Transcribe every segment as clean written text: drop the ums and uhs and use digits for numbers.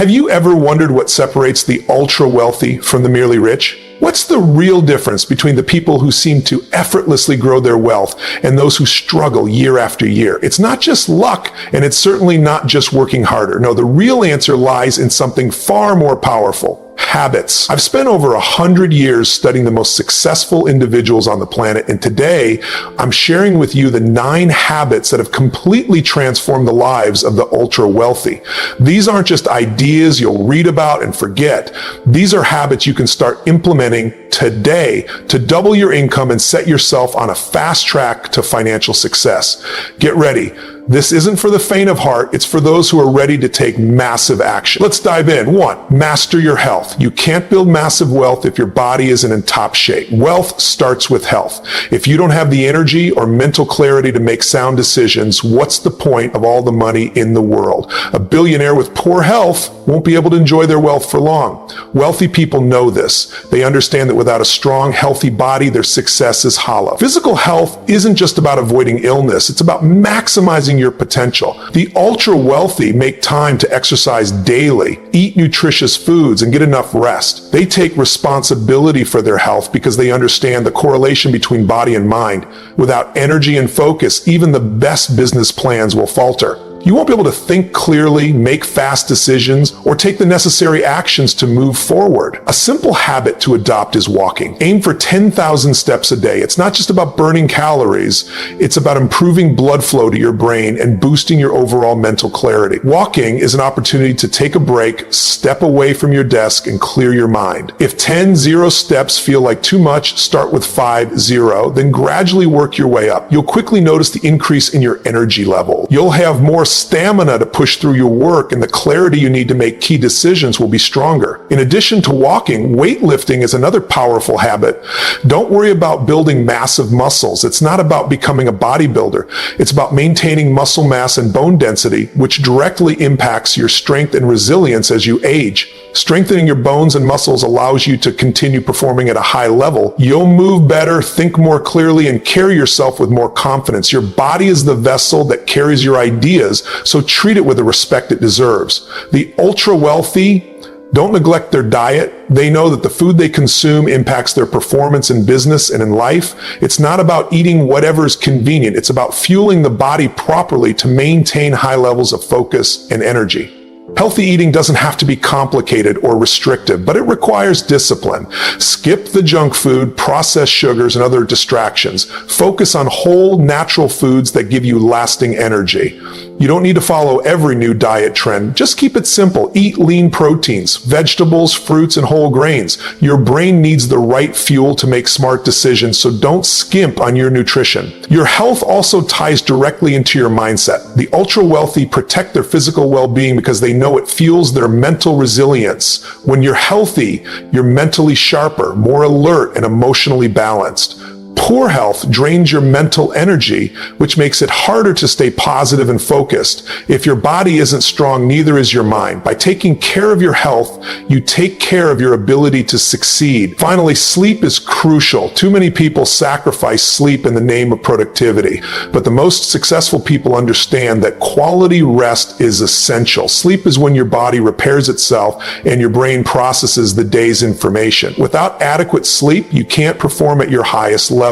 Have you ever wondered what separates the ultra-wealthy from the merely rich? What's the real difference between the people who seem to effortlessly grow their wealth and those who struggle year after year? It's not just luck, and it's certainly not just working harder. No, the real answer lies in something far more powerful. Habits. I've spent over 100 years studying the most successful individuals on the planet, and today I'm sharing with you the 9 habits that have completely transformed the lives of the ultra wealthy. These aren't just ideas you'll read about and forget. These are habits you can start implementing today to double your income and set yourself on a fast track to financial success. Get ready. This isn't for the faint of heart. It's for those who are ready to take massive action. Let's dive in. 1, master your health. You can't build massive wealth if your body isn't in top shape. Wealth starts with health. If you don't have the energy or mental clarity to make sound decisions, what's the point of all the money in the world? A billionaire with poor health won't be able to enjoy their wealth for long. Wealthy people know this. They understand that without a strong, healthy body, their success is hollow. Physical health isn't just about avoiding illness. It's about maximizing your potential. The ultra wealthy make time to exercise daily, eat nutritious foods, and get enough rest. They take responsibility for their health because they understand the correlation between body and mind. Without energy and focus, even the best business plans will falter. You won't be able to think clearly, make fast decisions, or take the necessary actions to move forward. A simple habit to adopt is walking. Aim for 10,000 steps a day. It's not just about burning calories. It's about improving blood flow to your brain and boosting your overall mental clarity. Walking is an opportunity to take a break, step away from your desk, and clear your mind. If 10 steps feel like too much, start with 5 then gradually work your way up. You'll quickly notice the increase in your energy level. You'll have more stamina to push through your work, and the clarity you need to make key decisions will be stronger. In addition to walking, weightlifting is another powerful habit. Don't worry about building massive muscles. It's not about becoming a bodybuilder. It's about maintaining muscle mass and bone density, which directly impacts your strength and resilience as you age. Strengthening your bones and muscles allows you to continue performing at a high level. You'll move better, think more clearly, and carry yourself with more confidence. Your body is the vessel that carries your ideas, so treat it with the respect it deserves. The ultra wealthy don't neglect their diet. They know that the food they consume impacts their performance in business and in life. It's not about eating whatever is convenient. It's about fueling the body properly to maintain high levels of focus and energy. Healthy eating doesn't have to be complicated or restrictive, but it requires discipline. Skip the junk food, processed sugars, and other distractions. Focus on whole, natural foods that give you lasting energy. You don't need to follow every new diet trend. Just keep it simple. Eat lean proteins, vegetables, fruits, and whole grains. Your brain needs the right fuel to make smart decisions, so don't skimp on your nutrition. Your health also ties directly into your mindset. The ultra wealthy protect their physical well-being because they know it fuels their mental resilience. When you're healthy, you're mentally sharper, more alert, and emotionally balanced. Poor health drains your mental energy, which makes it harder to stay positive and focused. If your body isn't strong, neither is your mind. By taking care of your health, you take care of your ability to succeed. Finally, sleep is crucial. Too many people sacrifice sleep in the name of productivity, but the most successful people understand that quality rest is essential. Sleep is when your body repairs itself and your brain processes the day's information. Without adequate sleep, you can't perform at your highest level.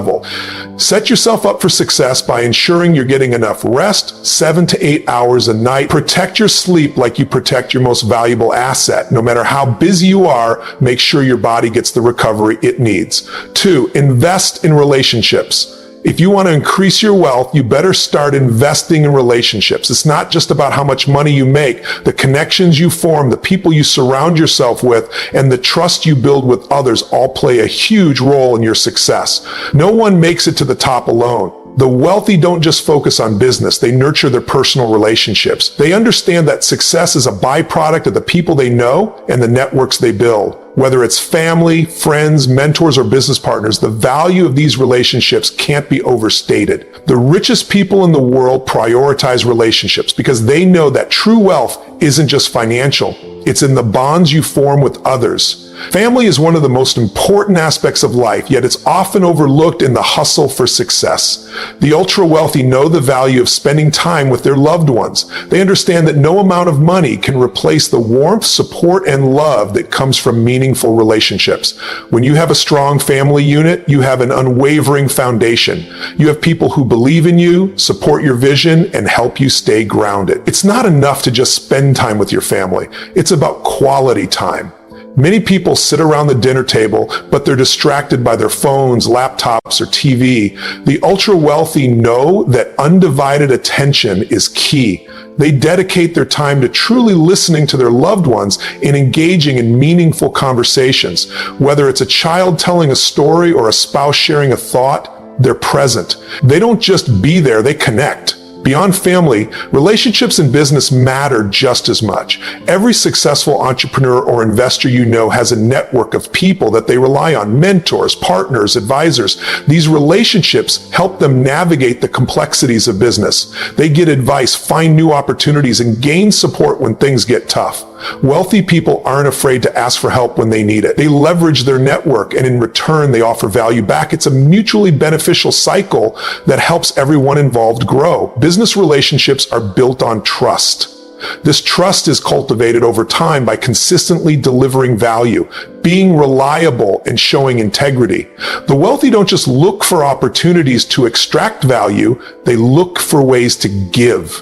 Set yourself up for success by ensuring you're getting enough rest, 7 to 8 hours a night. Protect your sleep like you protect your most valuable asset. No matter how busy you are, make sure your body gets the recovery it needs. 2, invest in relationships. If you want to increase your wealth, you better start investing in relationships. It's not just about how much money you make. The connections you form, the people you surround yourself with, and the trust you build with others all play a huge role in your success. No one makes it to the top alone. The wealthy don't just focus on business, they nurture their personal relationships. They understand that success is a byproduct of the people they know and the networks they build. Whether it's family, friends, mentors, or business partners, the value of these relationships can't be overstated. The richest people in the world prioritize relationships because they know that true wealth isn't just financial. It's in the bonds you form with others. Family is one of the most important aspects of life, yet it's often overlooked in the hustle for success. The ultra-wealthy know the value of spending time with their loved ones. They understand that no amount of money can replace the warmth, support, and love that comes from meaningful relationships. When you have a strong family unit, you have an unwavering foundation. You have people who believe in you, support your vision, and help you stay grounded. It's not enough to just spend time with your family. It's about quality time. Many people sit around the dinner table, but they're distracted by their phones, laptops, or TV. The ultra-wealthy know that undivided attention is key. They dedicate their time to truly listening to their loved ones and engaging in meaningful conversations. Whether it's a child telling a story or a spouse sharing a thought, they're present. They don't just be there, they connect. Beyond family, relationships and business matter just as much. Every successful entrepreneur or investor you know has a network of people that they rely on, mentors, partners, advisors. These relationships help them navigate the complexities of business. They get advice, find new opportunities, and gain support when things get tough. Wealthy people aren't afraid to ask for help when they need it. They leverage their network, and in return, they offer value back. It's a mutually beneficial cycle that helps everyone involved grow. Business relationships are built on trust. This trust is cultivated over time by consistently delivering value, being reliable, and showing integrity. The wealthy don't just look for opportunities to extract value, they look for ways to give.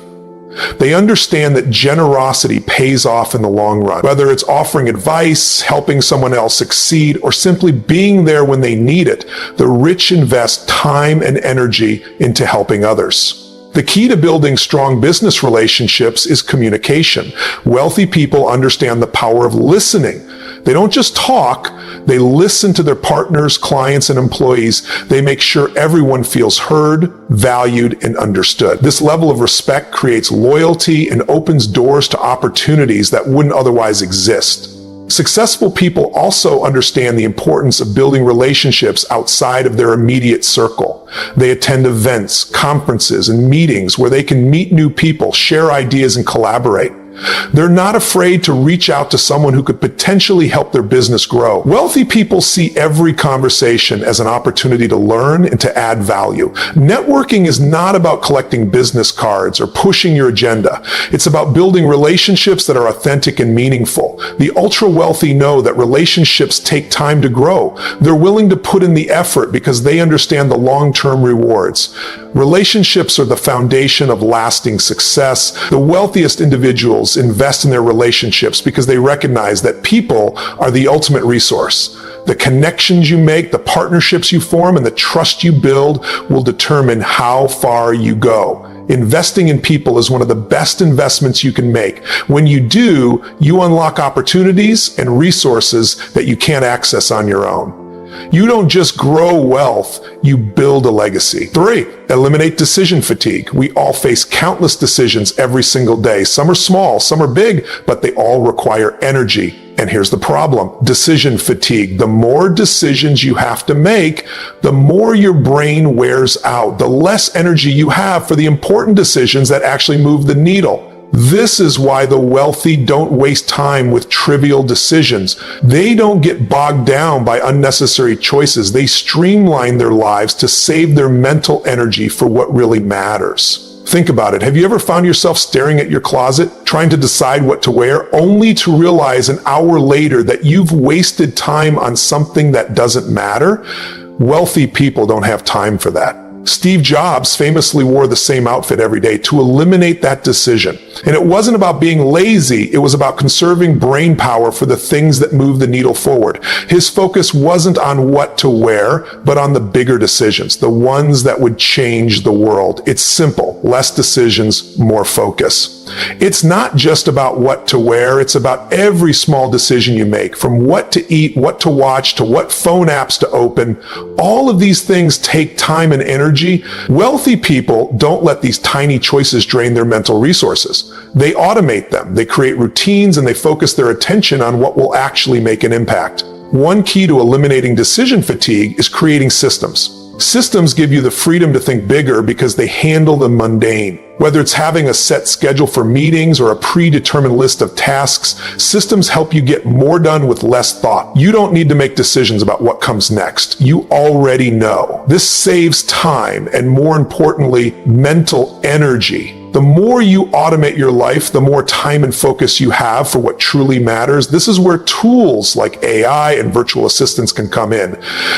They understand that generosity pays off in the long run. Whether it's offering advice, helping someone else succeed, or simply being there when they need it, the rich invest time and energy into helping others. The key to building strong business relationships is communication. Wealthy people understand the power of listening. They don't just talk, they listen to their partners, clients, and employees. They make sure everyone feels heard, valued, and understood. This level of respect creates loyalty and opens doors to opportunities that wouldn't otherwise exist. Successful people also understand the importance of building relationships outside of their immediate circle. They attend events, conferences, and meetings where they can meet new people, share ideas, and collaborate. They're not afraid to reach out to someone who could potentially help their business grow. Wealthy people see every conversation as an opportunity to learn and to add value. Networking is not about collecting business cards or pushing your agenda. It's about building relationships that are authentic and meaningful. The ultra-wealthy know that relationships take time to grow. They're willing to put in the effort because they understand the long-term rewards. Relationships are the foundation of lasting success. The wealthiest individuals invest in their relationships because they recognize that people are the ultimate resource. The connections you make, the partnerships you form, and the trust you build will determine how far you go. Investing in people is one of the best investments you can make. When you do, you unlock opportunities and resources that you can't access on your own. You don't just grow wealth, you build a legacy. 3, eliminate decision fatigue. We all face countless decisions every single day. Some are small, some are big, but they all require energy. And here's the problem: decision fatigue. The more decisions you have to make, the more your brain wears out, the less energy you have for the important decisions that actually move the needle. This is why the wealthy don't waste time with trivial decisions. They don't get bogged down by unnecessary choices. They streamline their lives to save their mental energy for what really matters. Think about it. Have you ever found yourself staring at your closet, trying to decide what to wear, only to realize an hour later that you've wasted time on something that doesn't matter? Wealthy people don't have time for that. Steve Jobs famously wore the same outfit every day to eliminate that decision. And it wasn't about being lazy, it was about conserving brain power for the things that move the needle forward. His focus wasn't on what to wear, but on the bigger decisions, the ones that would change the world. It's simple: less decisions, more focus. It's not just about what to wear, it's about every small decision you make, from what to eat, what to watch, to what phone apps to open. All of these things take time and energy. Wealthy people don't let these tiny choices drain their mental resources. They automate them, they create routines, and they focus their attention on what will actually make an impact. One key to eliminating decision fatigue is creating systems. Systems give you the freedom to think bigger because they handle the mundane. Whether it's having a set schedule for meetings or a predetermined list of tasks, systems help you get more done with less thought. You don't need to make decisions about what comes next. You already know. This saves time and, more importantly, mental energy. The more you automate your life, the more time and focus you have for what truly matters. This is where tools like AI and virtual assistants can come in.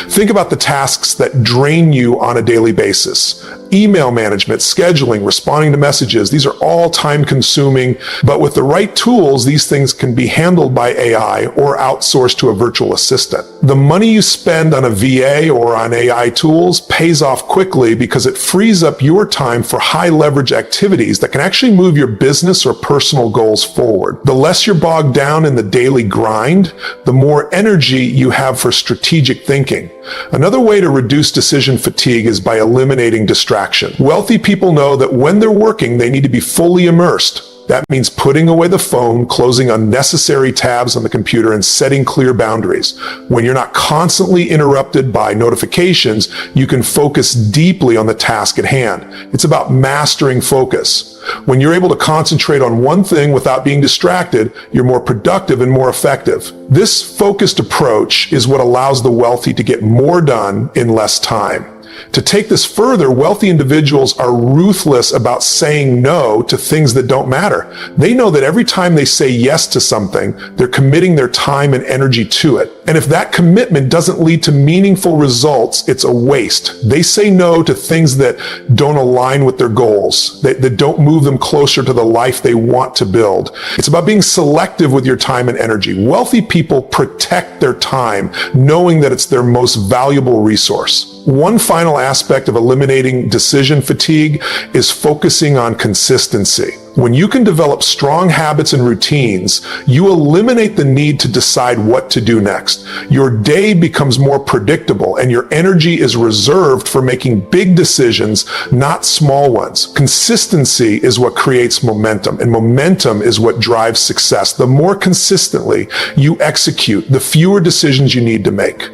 Think about the tasks that drain you on a daily basis. Email management, scheduling, responding to messages. These are all time consuming, but with the right tools, these things can be handled by AI or outsourced to a virtual assistant. The money you spend on a VA or on AI tools pays off quickly because it frees up your time for high leverage activities that can actually move your business or personal goals forward. The less you're bogged down in the daily grind, the more energy you have for strategic thinking. Another way to reduce decision fatigue is by eliminating distraction. Wealthy people know that when they're working, they need to be fully immersed. That means putting away the phone, closing unnecessary tabs on the computer, and setting clear boundaries. When you're not constantly interrupted by notifications, you can focus deeply on the task at hand. It's about mastering focus. When you're able to concentrate on one thing without being distracted, you're more productive and more effective. This focused approach is what allows the wealthy to get more done in less time. To take this further, wealthy individuals are ruthless about saying no to things that don't matter. They know that every time they say yes to something, they're committing their time and energy to it. And if that commitment doesn't lead to meaningful results, it's a waste. They say no to things that don't align with their goals, that don't move them closer to the life they want to build. It's about being selective with your time and energy. Wealthy people protect their time, knowing that it's their most valuable resource. One final aspect of eliminating decision fatigue is focusing on consistency. When you can develop strong habits and routines, you eliminate the need to decide what to do next. Your day becomes more predictable and your energy is reserved for making big decisions, not small ones. Consistency is what creates momentum, and momentum is what drives success. The more consistently you execute, the fewer decisions you need to make.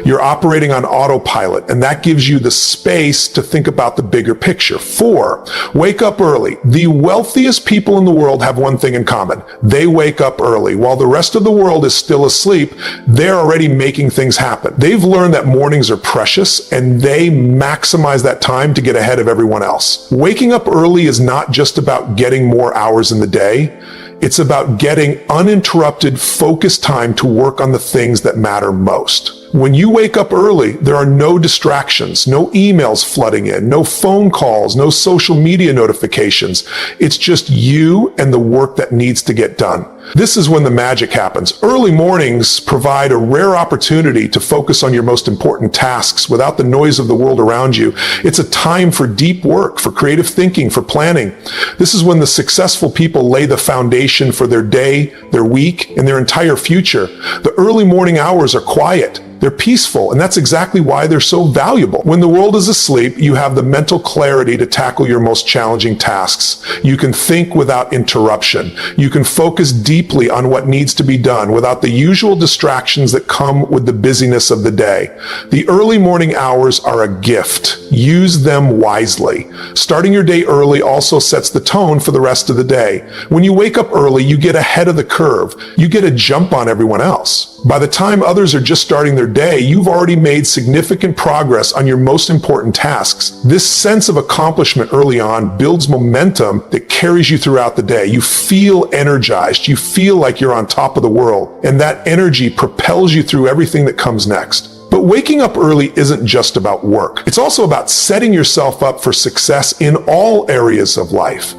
You're operating on autopilot, and that gives you the space to think about the bigger picture. 4, wake up early. The wealthiest people in the world have one thing in common. They wake up early. While the rest of the world is still asleep, they're already making things happen. They've learned that mornings are precious, and they maximize that time to get ahead of everyone else. Waking up early is not just about getting more hours in the day. It's about getting uninterrupted, focused time to work on the things that matter most. When you wake up early, there are no distractions, no emails flooding in, no phone calls, no social media notifications. It's just you and the work that needs to get done. This is when the magic happens. Early mornings provide a rare opportunity to focus on your most important tasks without the noise of the world around you. It's a time for deep work, for creative thinking, for planning. This is when the successful people lay the foundation for their day, their week, and their entire future. The early morning hours are quiet. They're peaceful, and that's exactly why they're so valuable. When the world is asleep, you have the mental clarity to tackle your most challenging tasks. You can think without interruption. You can focus deeply on what needs to be done without the usual distractions that come with the busyness of the day. The early morning hours are a gift. Use them wisely. Starting your day early also sets the tone for the rest of the day. When you wake up early, you get ahead of the curve. You get a jump on everyone else. By the time others are just starting their day, you've already made significant progress on your most important tasks. This sense of accomplishment early on builds momentum that carries you throughout the day. You feel energized. You feel like you're on top of the world, and that energy propels you through everything that comes next. But waking up early isn't just about work. It's also about setting yourself up for success in all areas of life.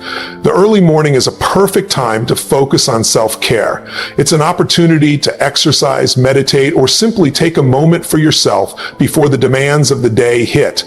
The early morning is a perfect time to focus on self-care. It's an opportunity to exercise, meditate, or simply take a moment for yourself before the demands of the day hit.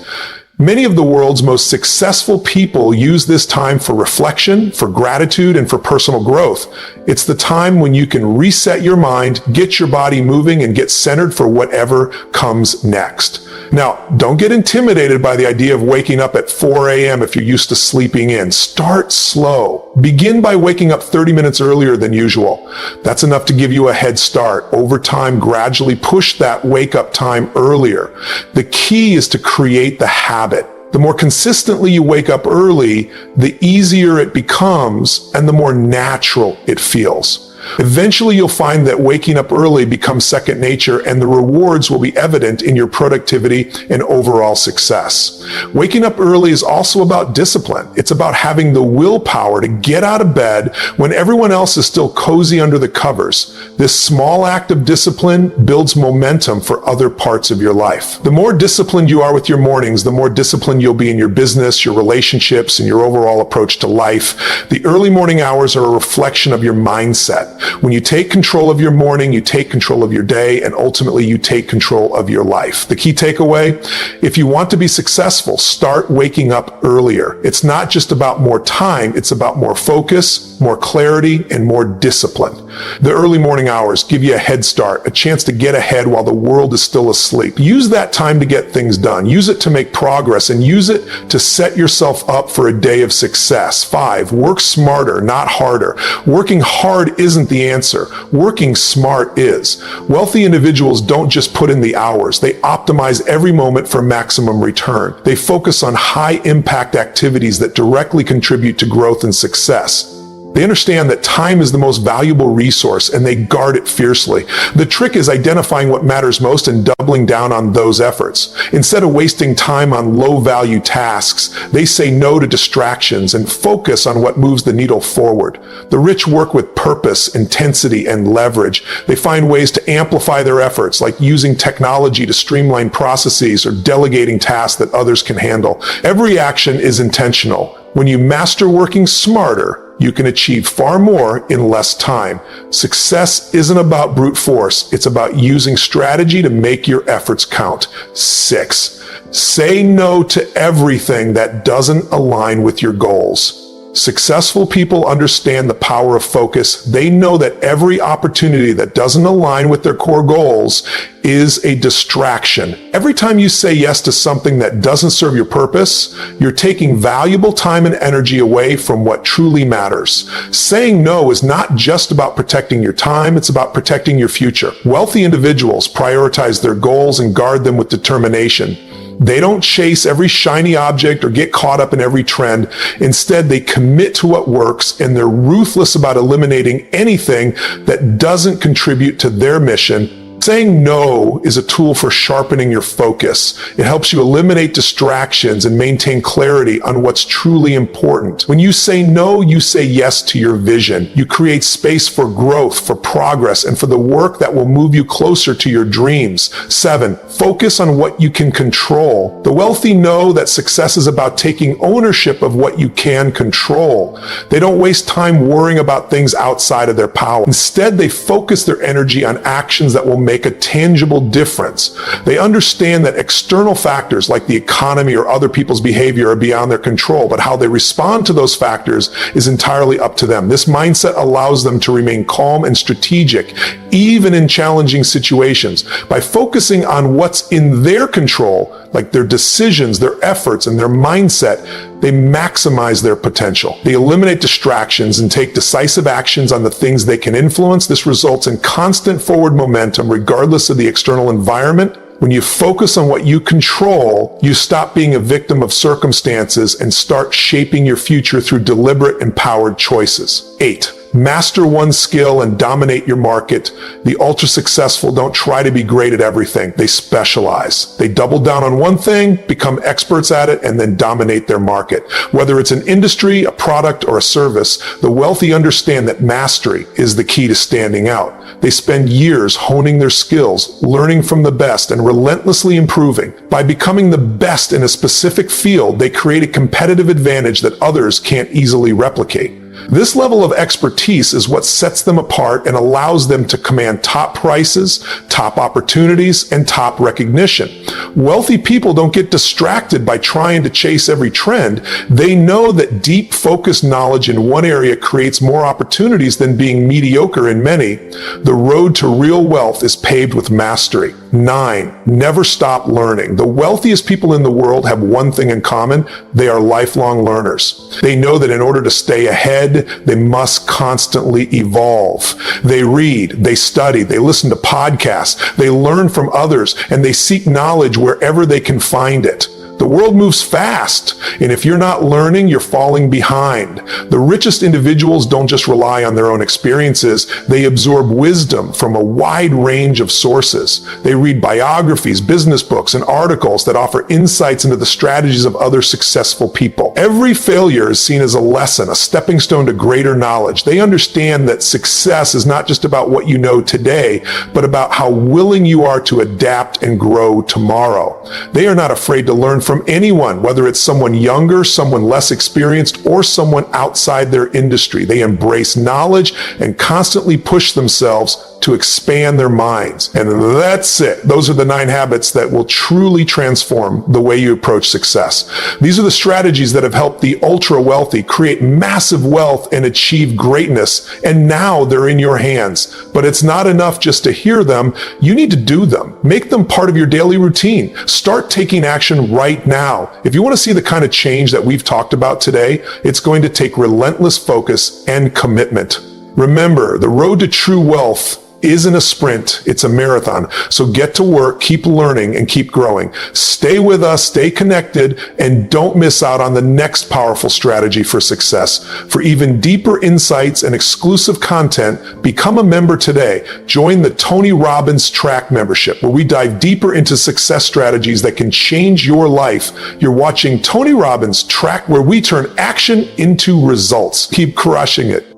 Many of the world's most successful people use this time for reflection, for gratitude, and for personal growth. It's the time when you can reset your mind, get your body moving, and get centered for whatever comes next. Now, don't get intimidated by the idea of waking up at 4 a.m. if you're used to sleeping in. Start slow. Begin by waking up 30 minutes earlier than usual. That's enough to give you a head start. Over time, gradually push that wake up time earlier. The key is to create the habit. The more consistently you wake up early, the easier it becomes and the more natural it feels. Eventually, you'll find that waking up early becomes second nature and the rewards will be evident in your productivity and overall success. Waking up early is also about discipline. It's about having the willpower to get out of bed when everyone else is still cozy under the covers. This small act of discipline builds momentum for other parts of your life. The more disciplined you are with your mornings, the more disciplined you'll be in your business, your relationships, and your overall approach to life. The early morning hours are a reflection of your mindset. When you take control of your morning, you take control of your day, and ultimately you take control of your life. The key takeaway, if you want to be successful, start waking up earlier. It's not just about more time, it's about more focus, more clarity, and more discipline. The early morning hours give you a head start, a chance to get ahead while the world is still asleep. Use that time to get things done. Use it to make progress and use it to set yourself up for a day of success. 5, work smarter, not harder. Working hard isn't the answer. Working smart is. Wealthy individuals don't just put in the hours. They optimize every moment for maximum return. They focus on high impact activities that directly contribute to growth and success. They understand that time is the most valuable resource and they guard it fiercely. The trick is identifying what matters most and doubling down on those efforts. Instead of wasting time on low-value tasks, they say no to distractions and focus on what moves the needle forward. The rich work with purpose, intensity, and leverage. They find ways to amplify their efforts, like using technology to streamline processes or delegating tasks that others can handle. Every action is intentional. When you master working smarter, you can achieve far more in less time. Success isn't about brute force. It's about using strategy to make your efforts count. 6, say no to everything that doesn't align with your goals. Successful people understand the power of focus. They know that every opportunity that doesn't align with their core goals is a distraction. Every time you say yes to something that doesn't serve your purpose, you're taking valuable time and energy away from what truly matters. Saying no is not just about protecting your time, it's about protecting your future. Wealthy individuals prioritize their goals and guard them with determination. They don't chase every shiny object or get caught up in every trend. Instead, they commit to what works and they're ruthless about eliminating anything that doesn't contribute to their mission. Saying no is a tool for sharpening your focus. It helps you eliminate distractions and maintain clarity on what's truly important. When you say no, you say yes to your vision. You create space for growth, for progress, and for the work that will move you closer to your dreams. 7, focus on what you can control. The wealthy know that success is about taking ownership of what you can control. They don't waste time worrying about things outside of their power. Instead, they focus their energy on actions that will make a tangible difference. They understand that external factors like the economy or other people's behavior are beyond their control, but how they respond to those factors is entirely up to them. This mindset allows them to remain calm and strategic, even in challenging situations. By focusing on what's in their control, like their decisions, their efforts, and their mindset, they maximize their potential. They eliminate distractions and take decisive actions on the things they can influence. This results in constant forward momentum regardless of the external environment. When you focus on what you control, you stop being a victim of circumstances and start shaping your future through deliberate, empowered choices. 8, master one skill and dominate your market. The ultra successful don't try to be great at everything. They specialize. They double down on one thing, become experts at it, and then dominate their market. Whether it's an industry, a product, or a service, the wealthy understand that mastery is the key to standing out. They spend years honing their skills, learning from the best, and relentlessly improving. By becoming the best in a specific field, they create a competitive advantage that others can't easily replicate. This level of expertise is what sets them apart and allows them to command top prices, top opportunities, and top recognition. Wealthy people don't get distracted by trying to chase every trend. They know that deep, focused knowledge in one area creates more opportunities than being mediocre in many. The road to real wealth is paved with mastery. 9, never stop learning. The wealthiest people in the world have one thing in common. They are lifelong learners. They know that in order to stay ahead, they must constantly evolve. They read, they study, they listen to podcasts, they learn from others, and they seek knowledge wherever they can find it. The world moves fast, and if you're not learning, you're falling behind. The richest individuals don't just rely on their own experiences, they absorb wisdom from a wide range of sources. They read biographies, business books, and articles that offer insights into the strategies of other successful people. Every failure is seen as a lesson, a stepping stone to greater knowledge. They understand that success is not just about what you know today, but about how willing you are to adapt and grow tomorrow. They are not afraid to learn from anyone, whether it's someone younger, someone less experienced, or someone outside their industry. They embrace knowledge and constantly push themselves to expand their minds. And that's it. Those are the 9 habits that will truly transform the way you approach success. These are the strategies that have helped the ultra wealthy create massive wealth and achieve greatness. And now they're in your hands. But it's not enough just to hear them. You need to do them. Make them part of your daily routine. Start taking action right now. If you want to see the kind of change that we've talked about today, it's going to take relentless focus and commitment. Remember, the road to true wealth isn't a sprint, it's a marathon. So get to work, keep learning, and keep growing. Stay with us, stay connected, and don't miss out on the next powerful strategy for success. For even deeper insights and exclusive content, become a member today. Join the Tony Robbins Track membership, where we dive deeper into success strategies that can change your life. You're watching Tony Robbins Track, where we turn action into results. Keep crushing it.